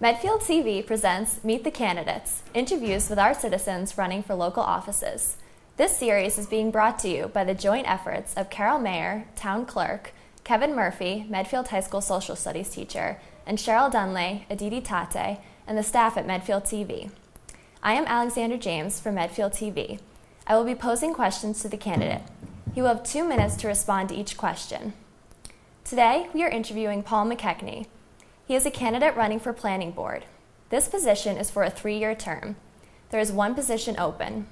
Medfield TV presents Meet the Candidates, interviews with our citizens running for local offices. This series is being brought to you by the joint efforts of Carol Mayer, Town Clerk, Kevin Murphy, Medfield High School Social Studies teacher, and Cheryl Dunley, Aditi Tate, and the staff at Medfield TV. I am Alexander James from Medfield TV. I will be posing questions to the candidate. He will have 2 minutes to respond to each question. Today, we are interviewing Paul McKechnie. He is a candidate running for Planning Board. This position is for a 3-year term. There is one position open.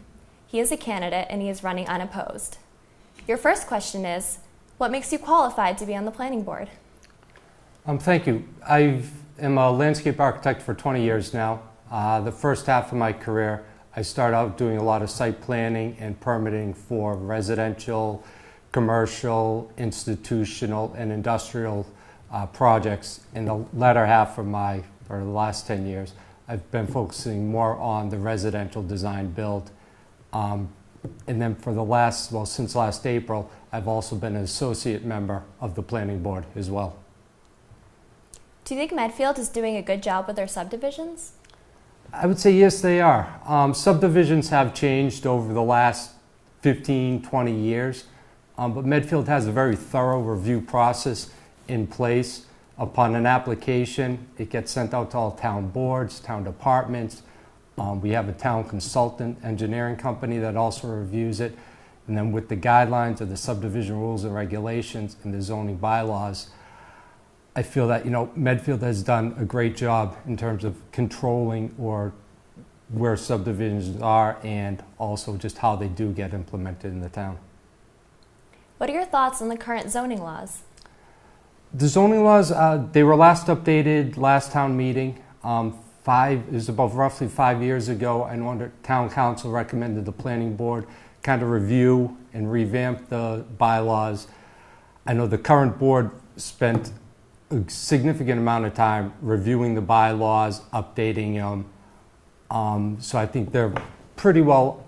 He is a candidate and he is running unopposed. Your first question is, what makes you qualified to be on the Planning Board? Thank you. I am a landscape architect for 20 years now. The first half of my career, I started out doing a lot of site planning and permitting for residential, commercial, institutional, and industrial projects. In the latter half of the last 10 years, I've been focusing more on the residential design build. And then for since last April, I've also been an associate member of the Planning Board as well. Do you think Medfield is doing a good job with their subdivisions? I would say yes, they are. Subdivisions have changed over the last 15, 20 years, but Medfield has a very thorough review process in place. Upon an application, it gets sent out to all town boards, town departments. We have a town consultant engineering company that also reviews it. And then with the guidelines of the subdivision rules and regulations and the zoning bylaws, I feel that Medfield has done a great job in terms of controlling or where subdivisions are and also just how they do get implemented in the town. What are your thoughts on the current zoning laws? The zoning laws, they were last updated last town meeting. It was about roughly 5 years ago. I know under town council recommended the planning board kind of review and revamp the bylaws. I know the current board spent a significant amount of time reviewing the bylaws, updating them. So I think they're pretty well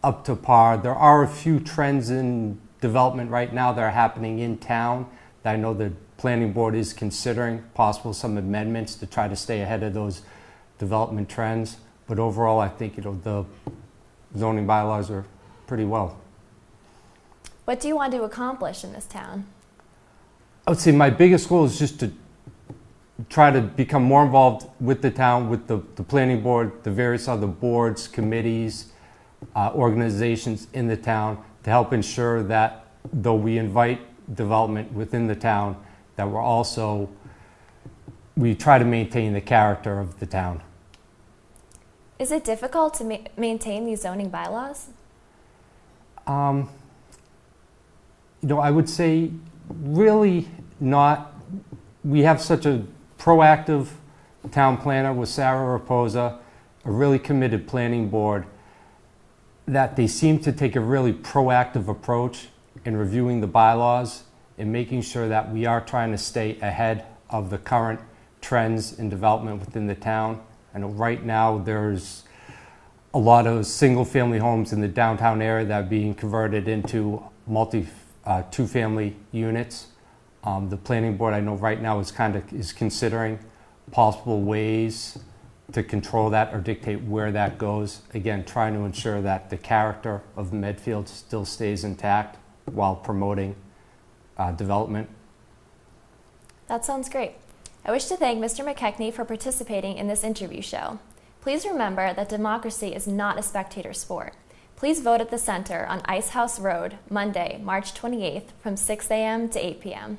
up to par. There are a few trends in development right now that are happening in town that I know the planning board is considering some amendments to try to stay ahead of those development trends. But overall, I think the zoning bylaws are pretty well. What do you want to accomplish in this town? I would say my biggest goal is just to try to become more involved with the town, with the planning board, the various other boards, committees, organizations in the town to help ensure that though we invite development within the town, that we try to maintain the character of the town. Is it difficult to maintain these zoning bylaws? I would say really not. We have such a proactive town planner with Sarah Raposa, a really committed planning board, that they seem to take a really proactive approach in reviewing the bylaws and making sure that we are trying to stay ahead of the current trends in development within the town. I know right now there's a lot of single-family homes in the downtown area that are being converted into two-family units. The planning board, I know right now is considering possible ways to control that or dictate where that goes. Again, trying to ensure that the character of Medfield still stays intact while promoting development. That sounds great. I wish to thank Mr. McKechnie for participating in this interview show. Please remember that democracy is not a spectator sport. Please vote at the Center on Ice House Road, Monday, March 28th from 6 a.m. to 8 p.m.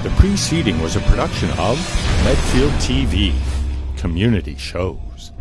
The preceding was a production of Medfield TV, Community Shows.